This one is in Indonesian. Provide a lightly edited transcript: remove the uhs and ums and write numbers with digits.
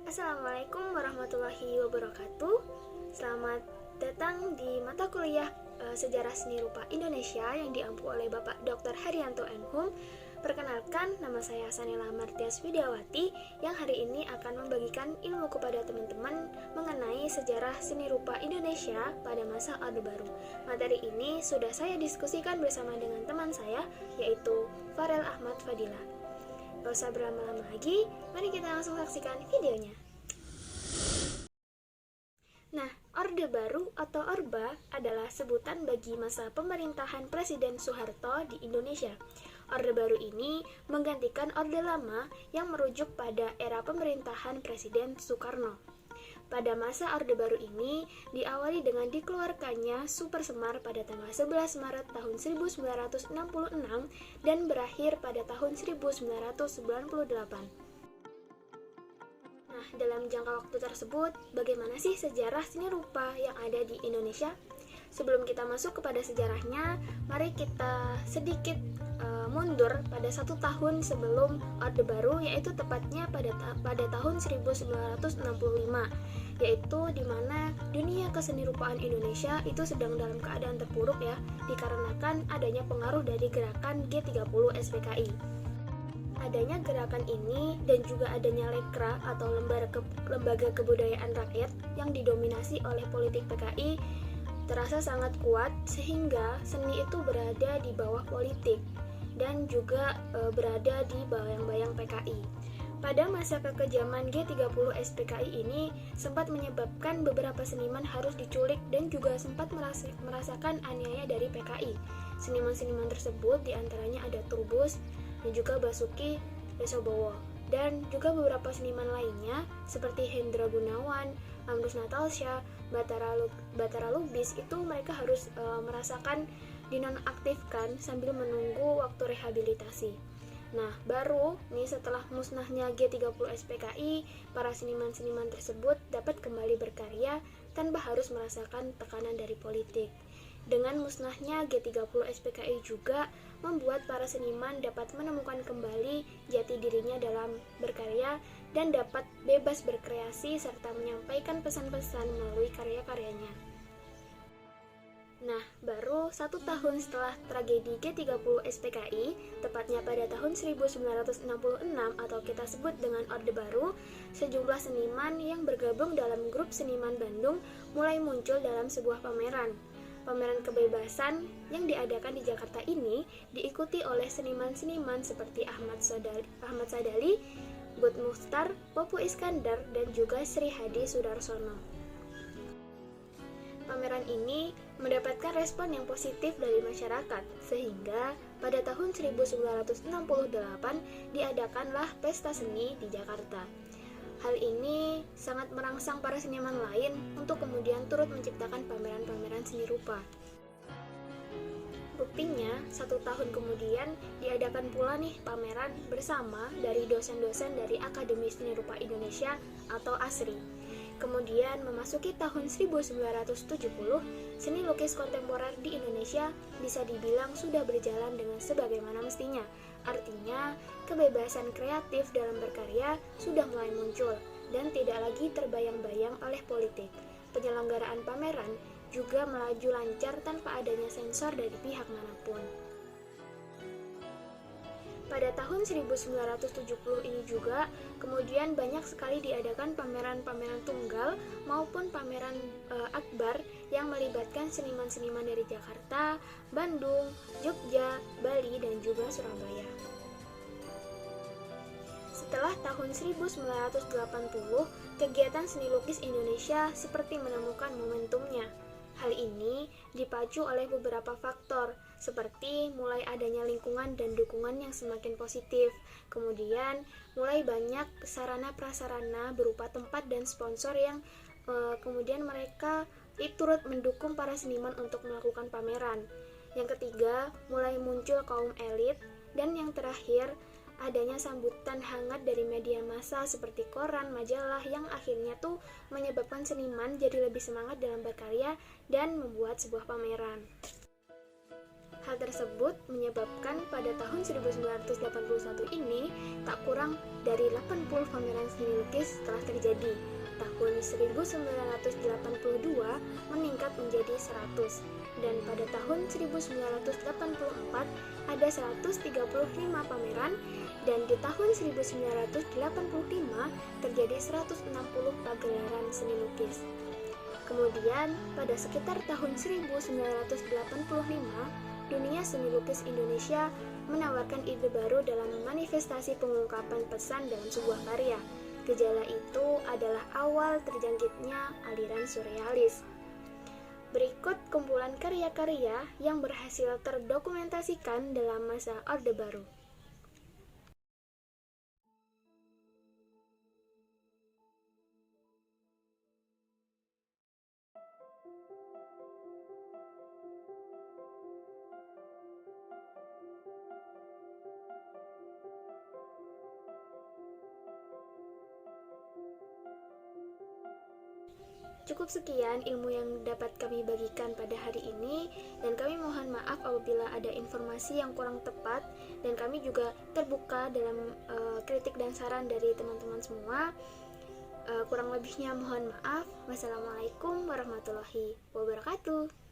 Assalamualaikum warahmatullahi wabarakatuh. Selamat datang di mata kuliah Sejarah Seni Rupa Indonesia yang diampu oleh Bapak Dr. Haryanto M.Hum. Perkenalkan, nama saya Sanela Martias Widiawati yang hari ini akan membagikan ilmu kepada teman-teman mengenai sejarah seni rupa Indonesia pada masa Orde Baru. Materi ini sudah saya diskusikan bersama dengan teman saya, yaitu Farel Ahmad Fadila. Gak usah berlama-lama lagi, mari kita langsung saksikan videonya. Nah, Orde Baru atau Orba adalah sebutan bagi masa pemerintahan Presiden Soeharto di Indonesia. Orde Baru ini menggantikan Orde Lama yang merujuk pada era pemerintahan Presiden Soekarno. Pada masa Orde Baru ini diawali dengan dikeluarkannya Super Semar pada tanggal 11 Maret tahun 1966 dan berakhir pada tahun 1998. Nah, dalam jangka waktu tersebut, bagaimana sih sejarah seni rupa yang ada di Indonesia? Sebelum kita masuk kepada sejarahnya, mari kita sedikit mundur pada 1 tahun sebelum Orde Baru, yaitu tepatnya pada tahun 1965, yaitu di mana dunia kesenirupaan Indonesia itu sedang dalam keadaan terpuruk ya, dikarenakan adanya pengaruh dari gerakan G30 SPKI. Adanya gerakan ini dan juga adanya Lekra atau Lembaga Kebudayaan Rakyat yang didominasi oleh politik PKI terasa sangat kuat, sehingga seni itu berada di bawah politik dan juga berada di bayang-bayang PKI. Pada masa kekejaman G30 SPKI ini sempat menyebabkan beberapa seniman harus diculik dan juga sempat merasakan aniaya dari PKI. Seniman-seniman tersebut diantaranya ada Trubus dan juga Basuki Lesobowo, dan juga beberapa seniman lainnya seperti Hendra Gunawan, Amrus Natalsya, Batara Lubis, itu mereka harus merasakan dinonaktifkan sambil menunggu waktu rehabilitasi. Nah, baru nih setelah musnahnya G30 SPKI, para seniman-seniman tersebut dapat kembali berkarya tanpa harus merasakan tekanan dari politik. Dengan musnahnya G30 SPKI juga membuat para seniman dapat menemukan kembali jati dirinya dalam berkarya dan dapat bebas berkreasi serta menyampaikan pesan-pesan melalui karya-karyanya. Nah, baru 1 tahun setelah tragedi G30 SPKI, tepatnya pada tahun 1966 atau kita sebut dengan Orde Baru, sejumlah seniman yang bergabung dalam grup Seniman Bandung mulai muncul dalam sebuah pameran. Pameran kebebasan yang diadakan di Jakarta ini diikuti oleh seniman-seniman seperti Ahmad Sadali, Bud Muchtar, Popo Iskandar, dan juga Sri Hadi Sudarsono. Pameran ini mendapatkan respon yang positif dari masyarakat, sehingga pada tahun 1968 diadakanlah Pesta Seni di Jakarta. Hal ini sangat merangsang para seniman lain untuk kemudian turut menciptakan pameran-pameran seni rupa. Buktinya, 1 tahun kemudian diadakan pula nih pameran bersama dari dosen-dosen dari Akademi Seni Rupa Indonesia atau ASRI. Kemudian memasuki tahun 1970, seni lukis kontemporer di Indonesia bisa dibilang sudah berjalan dengan sebagaimana mestinya. Artinya, kebebasan kreatif dalam berkarya sudah mulai muncul dan tidak lagi terbayang-bayang oleh politik. Penyelenggaraan pameran juga melaju lancar tanpa adanya sensor dari pihak manapun. Pada tahun 1970 ini juga, kemudian banyak sekali diadakan pameran-pameran tunggal maupun pameran akbar yang melibatkan seniman-seniman dari Jakarta, Bandung, Jogja, Bali, dan juga Surabaya. Setelah tahun 1980, kegiatan seni lukis Indonesia seperti menemukan momentumnya. Hal ini dipacu oleh beberapa faktor, seperti mulai adanya lingkungan dan dukungan yang semakin positif, kemudian mulai banyak sarana-prasarana berupa tempat dan sponsor yang kemudian mereka turut mendukung para seniman untuk melakukan pameran. Yang ketiga, mulai muncul kaum elit, dan yang terakhir, adanya sambutan hangat dari media massa seperti koran, majalah yang akhirnya tuh menyebabkan seniman jadi lebih semangat dalam berkarya dan membuat sebuah pameran. Hal tersebut menyebabkan pada tahun 1981 ini tak kurang dari 80 pameran seni lukis telah terjadi. Tahun 1982 meningkat menjadi 100 dan pada tahun 1984 ada 135 pameran dan di tahun 1985 terjadi 160 pagelaran seni lukis. Kemudian pada sekitar tahun 1985 dunia seni lukis Indonesia menawarkan ide baru dalam manifestasi pengungkapan pesan dalam sebuah karya. Gejala itu adalah awal terjangkitnya aliran surrealis. Berikut kumpulan karya-karya yang berhasil terdokumentasikan dalam masa Orde Baru. Cukup sekian ilmu yang dapat kami bagikan pada hari ini, dan kami mohon maaf apabila ada informasi yang kurang tepat, dan kami juga terbuka dalam kritik dan saran dari teman-teman semua. Kurang lebihnya mohon maaf. Wassalamualaikum warahmatullahi wabarakatuh.